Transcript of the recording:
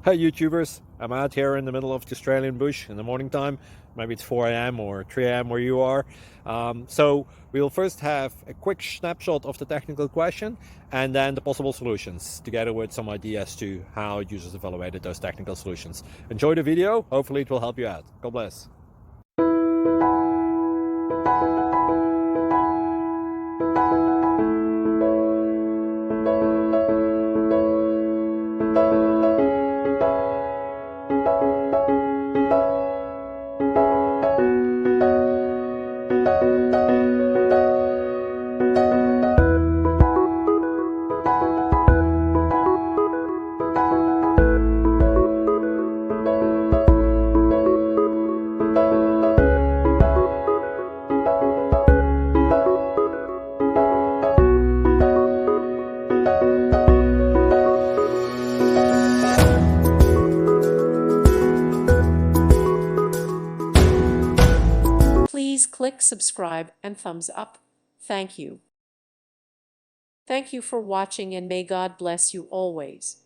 Hey YouTubers, I'm out here in the middle of the Australian bush in the morning time. Maybe it's 4 a.m. or 3 a.m. where you are. So we'll first have a quick snapshot of the technical question and then the possible solutions, together with some ideas to how users evaluated those technical solutions. Enjoy the video, hopefully it will help you out. God bless. Please click subscribe and thumbs up. Thank you. Thank you for watching and may God bless you always.